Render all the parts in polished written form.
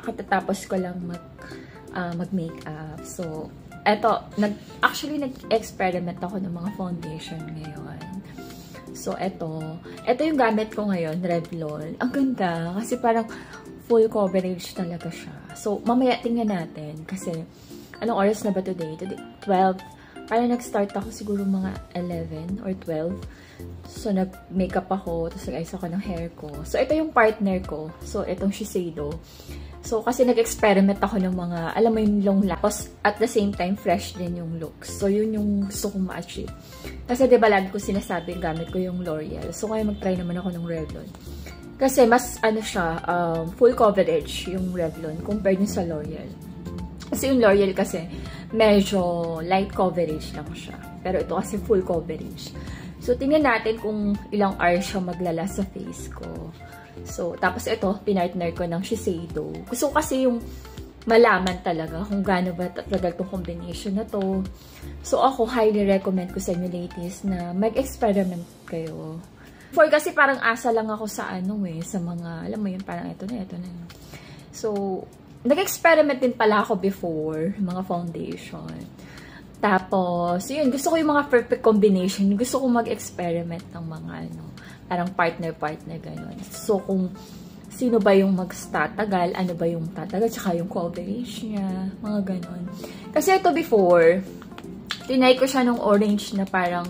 katatapos ko lang mag-makeup. So, actually, nag-experiment ako ng mga foundation ngayon. So, ito yung gamit ko ngayon, Revlon. Ang ganda, kasi parang full coverage talaga siya. So, mamaya tingnan natin, kasi, anong oras na ba today? Today, 12. Parang nag-start ako siguro mga 11 or 12. So, nag-makeup ako, tapos nag-ayos ako ng hair ko. So, ito yung partner ko. So, itong Shiseido. So, kasi nag-experiment ako ng mga, alam mo yung long lapos, at the same time, fresh din yung looks. So, yun yung gusto kong ma-achieve. Kasi, diba, lagi ko sinasabi, gamit ko yung L'Oreal. So, ngayon mag-try naman ako ng Revlon. Kasi, mas, siya, full coverage yung Revlon compared nyo sa L'Oreal. Kasi yung L'Oreal kasi, medyo light coverage lang siya. Pero ito kasi full coverage. So, tingnan natin kung ilang hours siya maglala sa face ko. So, tapos ito, pinartner ko ng Shiseido. Gusto ko kasi yung malaman talaga kung gaano ba talaga itong combination na to. So, ako highly recommend ko sa inyo ladies na mag-experiment kayo. For kasi parang asa lang ako sa sa mga, alam mo yun, parang ito na. So, nag-experiment din pala ako before, mga foundation. Tapos, yun, gusto ko yung mga perfect combination. Gusto ko mag-experiment ng mga, parang partner-partner, gano'n. So, kung sino ba yung magtatagal, ano ba yung tatagal, tsaka yung coverage niya, mga gano'n. Kasi ito before, tinay ko siya nung orange na parang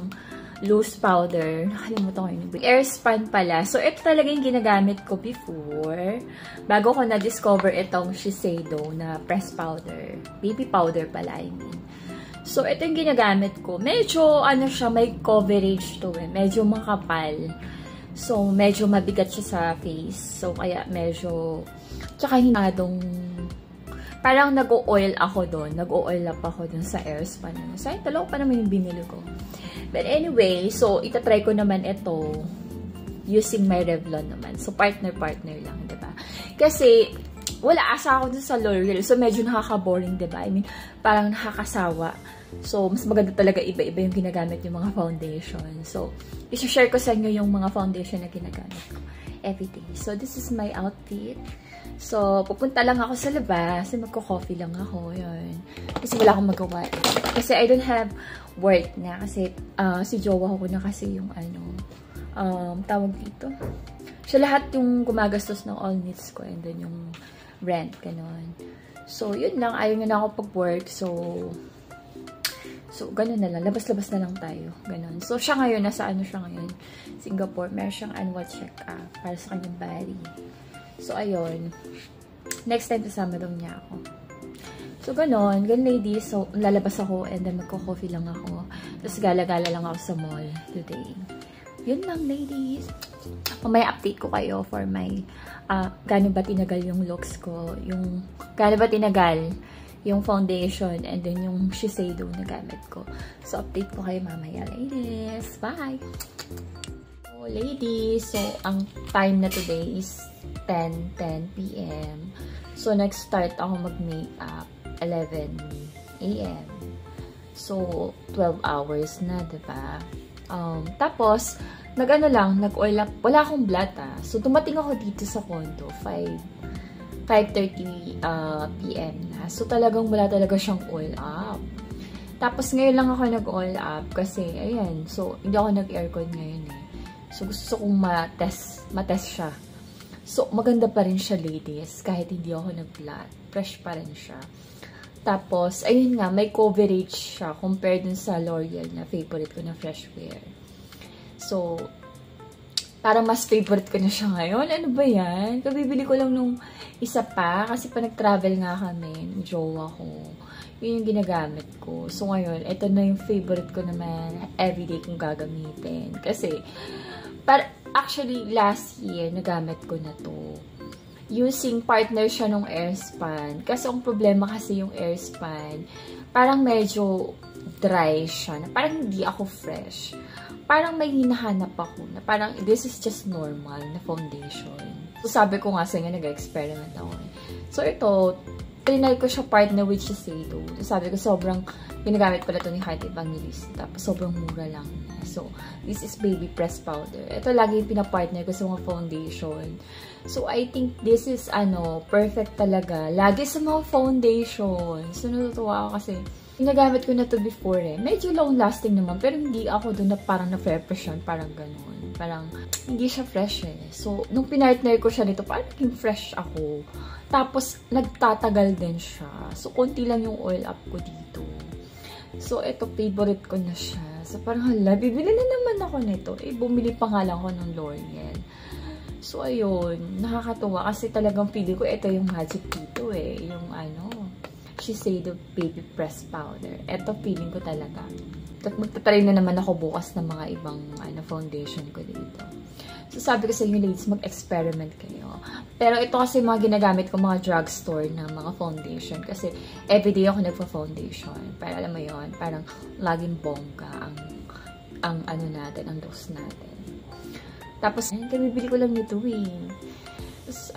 loose powder. Nakalimutan ko yun. Airspan pala. So, ito talaga yung ginagamit ko before. Bago ko na-discover itong Shiseido na press powder. Baby powder pala, I mean. So, ito yung ginagamit ko. Medyo, siya, may coverage to eh. Medyo makapal. So, medyo mabigat siya sa face. So, kaya medyo, tsaka hinadong, parang nag-o-oil ako doon. Nag-o-oil up ako doon sa Airspan. Sayang, talaw pa naman yung binili ko. But anyway, so, itatry ko naman ito using my Revlon naman. So, partner-partner lang, diba? Kasi, wala asa ako dun sa L'Oreal. So, medyo nakaka-boring, diba? I mean, parang nakakasawa. So, mas maganda talaga iba-iba yung ginagamit yung mga foundation. So, i-share ko sa inyo yung mga foundation na ginagamit ko everyday. So, this is my outfit. So, pupunta lang ako sa labas. Magko-coffee lang ako. Yun. Kasi wala akong magawa. Kasi I don't have work na. Kasi si jowa ko na kasi yung tawag dito. Siya lahat yung gumagastos ng all needs ko. And then yung rent. Ganon. So, yun lang. Ayaw niya na ako pag-work. So, ganun na lang. Labas-labas na lang tayo. Ganun. So, siya ngayon, nasa siya ngayon? Singapore. Meron siyang annual check-up para sa kanyang body. So, ayun. Next time, kasama daw niya ako. So, ganun. Ganun, ladies. So, lalabas ako and then magko-coffee lang ako. Tapos, gala-gala lang ako sa mall today. Yun lang, ladies. Mamaya update ko kayo for my gaano ba tinagal yung looks ko. Yung gaano ba tinagal yung foundation, and then yung Shiseido na gamit ko. So, update ko kayo mamaya, ladies. Bye! So, ladies, so, ang time na today is 10 p.m. So, nag-start ako mag-makeup 11 a.m. So, 12 hours na, diba? Tapos, nag-oil up. Wala akong blat, So, tumating ako dito sa condo, 5:30 p.m. na. So, talagang wala talaga siyang oil up. Tapos, ngayon lang ako nag-oil up kasi, ayan. So, hindi ako nag-aircon ngayon eh. So, gusto kong matest siya. So, maganda pa rin siya, ladies. Kahit hindi ako nag-flat. Fresh pa rin siya. Tapos, ayun nga, may coverage siya compared dun sa L'Oreal na favorite ko na fresh wear. So, parang mas favorite ko na siya ngayon. Ano ba yan? Kabibili ko lang nung isa pa. Kasi pa nag-travel nga kami. Jowa ko. Yun yung ginagamit ko. So, ngayon, ito na yung favorite ko naman. Everyday kong gagamitin. Kasi, actually, last year, nagamit ko na to. Using partner siya nung Airspan. Kasi, ang problema kasi yung Airspan, parang medyo dry siya. Na parang hindi ako fresh. Parang may hinahanap ako na parang this is just normal na foundation. So, sabi ko nga sa inyo, nag-experiment ako. So, ito, trinay ko siya partner with Shiseido. So, sabi ko, sobrang ginagamit pala ito ni Heart Evangelista. Tapos, sobrang mura lang. So, this is Baby Press Powder. Ito lagi yung pinapartner ko sa mga foundation. So, I think this is, perfect talaga. Lagi sa mga foundation. So, natutuwa ako kasi, ginagamit ko na to before eh. Medyo long-lasting naman, pero hindi ako doon na parang na-fresh yan. Parang ganun. Parang, hindi siya fresh eh. So, nung pinartner ko siya nito, parang naging fresh ako. Tapos, nagtatagal din siya. So, konti lang yung oil up ko dito. So, ito, favorite ko na siya. So, parang, hala, bibili na naman ako nito. Eh, bumili pa nga lang ako ng L'Oreal. So, ayun, nakakatuwa. Kasi talagang feeling ko, ito yung magic dito eh. Yung Shiseido Baby Press Powder. Ito, feeling ko talaga. At magtatry na naman ako bukas ng mga ibang foundation ko dito. So, sabi ko sa inyo, ladies, mag-experiment kayo. Pero ito kasi mga ginagamit ko mga drugstore na mga foundation. Kasi everyday ako nagpa-foundation. Para alam mo yun, parang laging bongga ang natin, ang dose natin. Tapos, bibili ko lang nito eh. Tapos,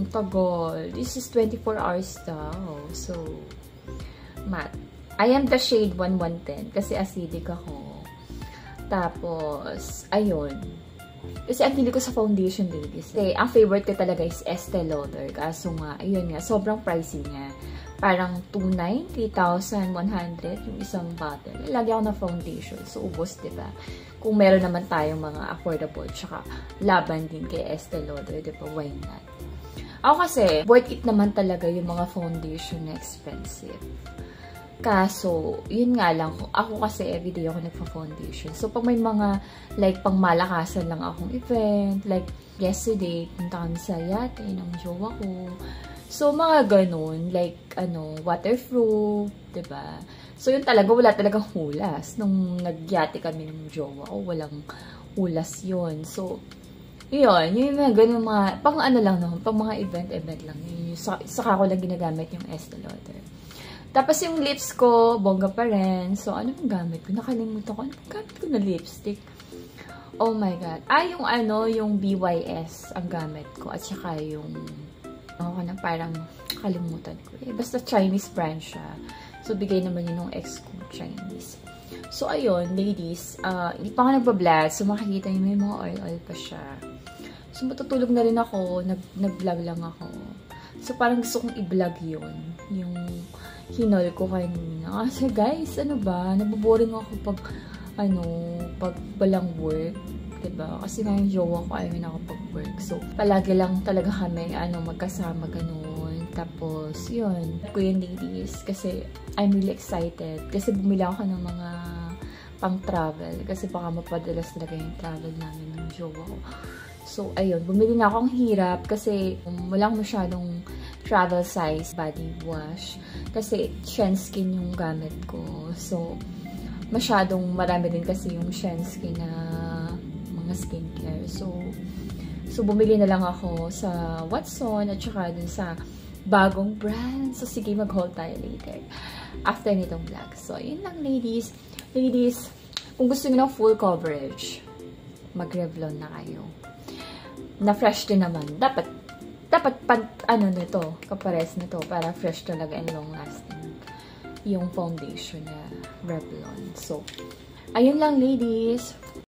tagal. This is 24 hours daw. So, matte. I am the shade 1110 kasi acidic ako. Tapos, ayun. Kasi ang pili ko sa foundation, ladies. Kasi ang favorite ko talaga is Estee Lauder. Kaso nga, ayun nga, sobrang pricey niya. Parang 3,100 yung isang bottle. Lagi ako na foundation. So, ubos, diba? Kung meron naman tayong mga affordable, tsaka laban din kay Estee Lauder, diba? Why not? Ako kasi, worth it naman talaga yung mga foundation na expensive. Kaso, yun nga lang, ako kasi everyday ako nagpa-foundation. So, pag may mga, like, pang malakasan lang akong event, like, yesterday, punta kami sa yate ng jowa ko. So, mga ganun, like, waterproof, diba? So, yun talaga, wala talagang hulas. Nung nagyate kami ng jowa ko, walang hulas yun. So, yun, yung mga ganun, pang lang naman, pang mga event lang. Saka ko lang ginagamit yung Estee Lauder. Tapos yung lips ko, bongga pa rin. So, ano yung gamit ko? Nakalimutan ko. Ano yung gamit ko na lipstick? Oh my God. Yung BYS ang gamit ko. At saka yung, parang kalimutan ko. Basta Chinese brand siya. So, bigay naman yun ng ex ko, Chinese. So, ayun, ladies. Hindi pa ako nagbablog. So, makikita nyo may mga oil-oil pa siya. So, matutulog na rin ako. Nag-vlog lang ako. So, parang gusto kong i-vlog yun. Yung hinol ko kanina. Kasi guys, naboboring ako pag walang work. Diba? Kasi nga yung jowa ko ayaw na ako pag-work. So, palagi lang talaga kami, magkasama ganun. Tapos, yun. Ko yun, ladies. Kasi, I'm really excited. Kasi bumili ako ng mga pang-travel. Kasi baka mapadalas talaga yung travel namin ng jowa ko. So, ayun. Bumili na ako. Ang hirap kasi walang masyadong travel size body wash. Kasi Shenskin yung gamit ko. So, masyadong marami din kasi yung Shenskin na mga skincare. So, bumili na lang ako sa Watson at saka dun sa bagong brand. So, sige, mag-haul tayo later. After nitong vlog. So, yun lang, ladies. Ladies, kung gusto nyo ng full coverage, mag-Revlon na kayo. Na fresh din naman. Dapat nito, kapares nito, para fresh talaga and long lasting yung foundation na Revlon. So, ayun lang, ladies.